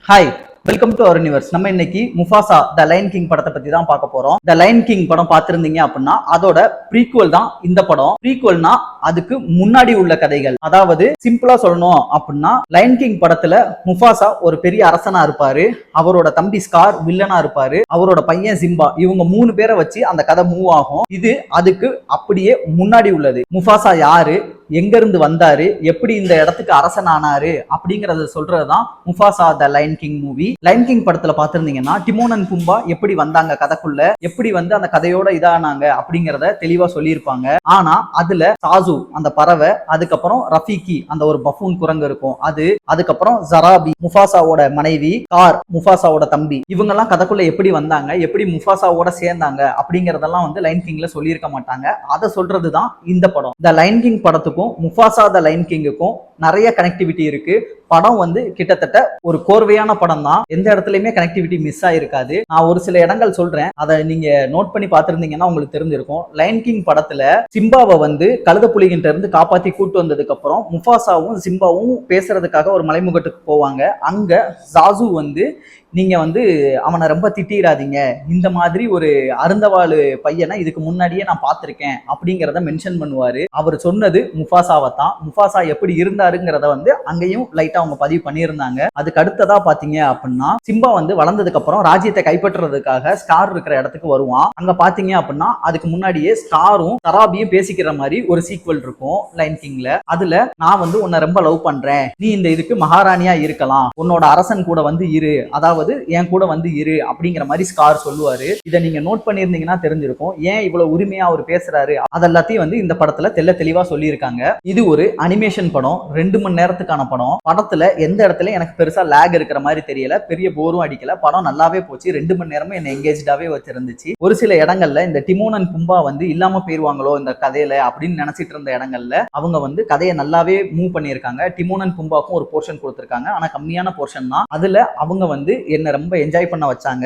Hi, welcome to our universe. நம்ம இன்னைக்கு Mufasa த Lion king படத்தை பத்தி தான் பார்க்க போறோம். த லைன் கிங் படம் பார்த்திருந்தீங்க அப்படின்னா அதோட ப்ரீக்வல் தான் இந்த படம். ப்ரீக்வல்னா அதுக்கு முன்னாடி உள்ள கதைகள். அதாவது சிம்பிளா சொல்லணும் அப்படின்னா லைன் கிங் படத்துல முஃபாசா ஒரு பெரிய அரசனா இருப்பாரு, அவரோட தம்பி ஸ்கார் வில்லனா இருப்பாரு, அவரோட பையன் சிம்பா, இவங்க 3 பேரை வச்சு அந்த கதை மூவ் ஆகும். இது அதுக்கு அப்படியே முன்னாடி உள்ளது. முஃபாசா யாரு, எங்க இருந்து வந்தாரு, எப்படி இந்த இடத்துக்கு அரசன் ஆனாரு அப்படிங்கறத சொல்றதுதான் முஃபாசா த Lion king movie. Line King படத்துல பாத்திருந்தீங்கன்னா டிமோன் அண்ட் பும்பா எப்படி வந்தாங்க கதைக்குள்ள, எப்படி வந்து அந்த கதையோட இதானாங்க அப்படிங்கறத தெளிவா சொல்லியிருப்பாங்க. ஆனா அதுல சாசு அந்த பறவை, அதுக்கப்புறம் ரஃபீகி அந்த ஒரு பஃபூன் குரங்கு இருக்கும், அதுக்கப்புறம் ஜராபி முஃபாசாவோட மனைவி, கார் முஃபாசாவோட தம்பி, இவங்க எல்லாம் கதைக்குள்ள எப்படி வந்தாங்க, எப்படி முஃபாசாவோட சேர்ந்தாங்க அப்படிங்கறதெல்லாம் வந்து லைன் கிங்ல சொல்லியிருக்க மாட்டாங்க. அதை சொல்றதுதான் இந்த படம். த லைன் கிங் படத்துக்கும் முஃபாசா த லைன் கிங்குக்கும் நிறைய கனெக்டிவிட்டி இருக்கு. படம் வந்து கிட்டத்தட்ட ஒரு கோர்வையான படம் தான், எந்த இடத்துலயுமே கனெக்டிவிட்டி மிஸ் ஆயிருக்காது. நான் ஒரு சில இடங்கள் சொல்றேன், அதை நீங்க நோட் பண்ணி பார்த்திருந்தீங்கன்னா உங்களுக்கு தெரிஞ்சிருக்கும். லைன் கிங் படத்துல சிம்பாவை வந்து கழுத புலிகிட்ட இருந்து காப்பாத்தி கூட்டு வந்ததுக்கு அப்புறம் முஃபாசாவும் சிம்பாவும் பேசுறதுக்காக ஒரு மலைமுகட்டுக்கு போவாங்க. அங்க ஜாசு வந்து நீங்க வந்து அவனை ரொம்ப திட்டிடாதீங்க, இந்த மாதிரி ஒரு அருந்தவாளு பையனை இதுக்கு முன்னாடியே நான் பார்த்திருக்கேன் அப்படிங்கிறத மென்ஷன் பண்ணுவாரு. அவர் சொன்னது முஃபாசாவை தான். முஃபாசா எப்படி இருந்தாருங்கிறத வந்து அங்கேயும் லைட்டா அவங்க பதிவு பண்ணியிருந்தாங்க. அதுக்கு அடுத்ததா பாத்தீங்க அப்படின்னா சிம்பா வந்து வளர்ந்ததுக்கு அப்புறம் ராஜ்யத்தை கைப்பற்றுறதுக்காக ஸ்கார் இருக்கிற இடத்துக்கு வருவான். அங்க பாத்தீங்க அப்படின்னா அதுக்கு முன்னாடியே ஸ்காரும் தராபியும் பேசிக்கிற மாதிரி ஒரு சீக்வல் இருக்கும் லைன் கிங்ல. அதுல நான் வந்து உன்னை ரொம்ப லவ் பண்றேன், நீ இந்த இதுக்கு மகாராணியா இருக்கலாம், உன்னோட அரசன் கூட வந்து இரு, அதாவது என் கூட வந்து இரு அப்படிங்கிற மாதிரி ஸ்கார் சொல்லுவாரு. இதை நீங்க நோட் பண்ணியிருந்தீங்கன்னா தெரிஞ்சிருக்கும் ஏன் இவ்வளவு உரிமையா அவர் பேசுறாரு. அதெல்லாத்தையும் வந்து இந்த படத்துல தெளிவா சொல்லியிருக்காங்க. இது ஒரு அனிமேஷன் படம், 2 மணி நேரத்துக்கான படம். படத்துல எந்த இடத்துல எனக்கு பெருசா லேக் இருக்கிற மாதிரி தெரியல, பெரிய போரும் அடிக்கல, படம் நல்லாவே போச்சு. 2 மணி நேரமும் என்ன எங்கேஜாவே வச்சிருந்துச்சு. ஒரு சில இடங்கள்ல இந்த டிமோன் அண்ட் பும்பா வந்து இல்லாம போயிருவாங்களோ இந்த கதையில அப்படின்னு நினைச்சிட்டு இருந்த இடங்கள்ல அவங்க வந்து கதையை நல்லாவே மூவ் பண்ணியிருக்காங்க. டிமோன் அண்ட் பும்பாக்கும் ஒரு போர்ஷன் கொடுத்திருக்காங்க, ஆனா கம்மியான போர்ஷன் தான். அதுல அவங்க வந்து என்ன ரொம்ப என்ஜாய் பண்ண வச்சாங்க.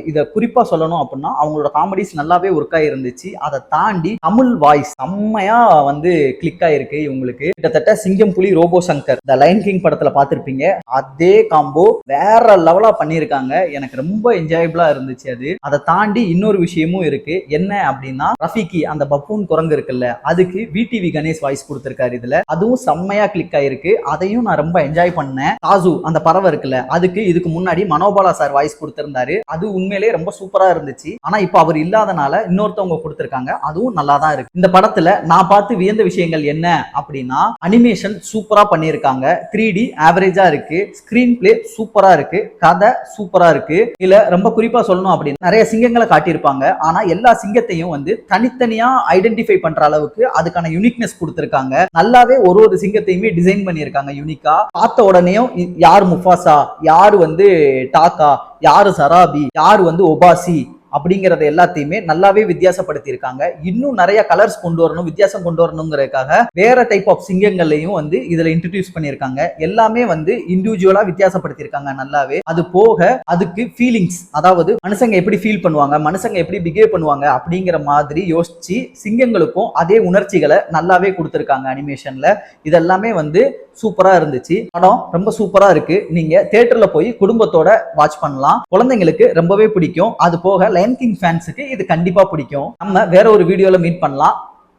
இத குறிப்பா சொல்லணும் அப்படின்னா அவங்களோட காமெடிஸ் நல்லாவே ஒர்க் ஆயிருந்துச்சு. அதை தாண்டி தமிழ் வாய்ஸ் செம்மையா வந்து கிளிக் ஆயிருக்கு இவங்களுக்கு. கிட்டத்தட்ட சிங்கம் புலி Robo Shankar The Lion King படத்துல பார்த்திருப்பீங்க, அதே காம்போ வேற லெவலா பண்ணியிருக்காங்க. எனக்கு ரொம்ப என்ஜாயபிளா இருந்துச்சு. அதை தாண்டி இன்னொரு விஷயமும் இருக்கு. என்ன அப்படின்னா ரஃபீகி அந்த பப்பூன் குரங்கு இருக்குல்ல, அதுக்கு விடிவி கணேஷ் வாய்ஸ் கொடுத்திருக்காரு இதுல, அதுவும் செம்மையா கிளிக் ஆயிருக்கு. அதையும் நான் ரொம்ப என்ஜாய் பண்ணேன். சாசு அந்த பறவை இருக்குல்ல, அதுக்கு இதுக்கு முன்னாடி மனோபாலா சார் வாய்ஸ் கொடுத்திருந்தாரு, அது உண்மையிலேயே ரொம்ப சூப்பரா இருந்துச்சு. ஆனா இப்ப அவர் இல்லாதனால இன்னொருத்தவங்க கொடுத்திருக்காங்க, அதுவும் நல்லா தான் இருக்கு. இந்த படத்துல நான் பார்த்து வியந்த விஷயங்கள் என்ன அப்படின்னா அனிமேஷன் சூப்பரா பண்ணியிருக்காங்க, 3D ஆவரேஜா இருக்கு, ஸ்கிரீன் பிளே சூப்பரா இருக்கு, கதை சூப்பரா இருக்கு. இல்ல ரொம்ப குறிப்பா சொல்லணும் அப்படின்னு நிறைய சிங்கங்களை காட்டியிருப்பாங்க, ஆனா எல்லா சிங்கத்தையும் வந்து தனித்தனியா ஐடென்டிஃபை பண்ற அளவுக்கு அதுக்கான யூனிக்னஸ் கொடுத்திருக்காங்க. நல்லாவே ஒரு சிங்கத்தையுமே டிசைன் பண்ணியிருக்காங்க யூனிக்கா. பார்த்த உடனேயும் யார் முஃபாசா, யாரு வந்து டாக்கா, யாரு சராபி, யாரு வந்து ஒபாசி அப்படிங்கறத எல்லாத்தையுமே நல்லாவே வித்தியாசப்படுத்தி இருக்காங்க. இன்னும் நிறைய கலர்ஸ் கொண்டு வரணும், வித்தியாசம் கொண்டு வரணுங்கிறதுக்காக வேற டைப் ஆஃப் சிங்கங்களையும் வந்து இதுல இன்ட்ரோடியூஸ் பண்ணிருக்காங்க. எல்லாமே வந்து இண்டிவிஜுவலா வித்தியாசப்படுத்தி இருக்காங்க நல்லாவே. அது போக அதுக்கு ஃபீலிங்ஸ், அதாவது மனுஷங்க எப்படி ஃபீல் பண்ணுவாங்க, மனுஷங்க எப்படி பிஹேவ் பண்ணுவாங்க அப்படிங்கிற மாதிரி யோசிச்சு சிங்கங்களுக்கும் அதே உணர்ச்சிகளை நல்லாவே கொடுத்திருக்காங்க அனிமேஷன்ல. இதெல்லாமே வந்து சூப்பரா இருந்துச்சு. படம் ரொம்ப சூப்பரா இருக்கு. நீங்க தியேட்டர்ல போய் குடும்பத்தோட வாட்ச் பண்ணலாம், குழந்தைங்களுக்கு ரொம்பவே பிடிக்கும். அது போக லைன் கிங் ஃபேன்ஸுக்கு இது கண்டிப்பா பிடிக்கும். நம்ம வேற ஒரு வீடியோல மீட் பண்ணலாம்.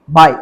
பாய்.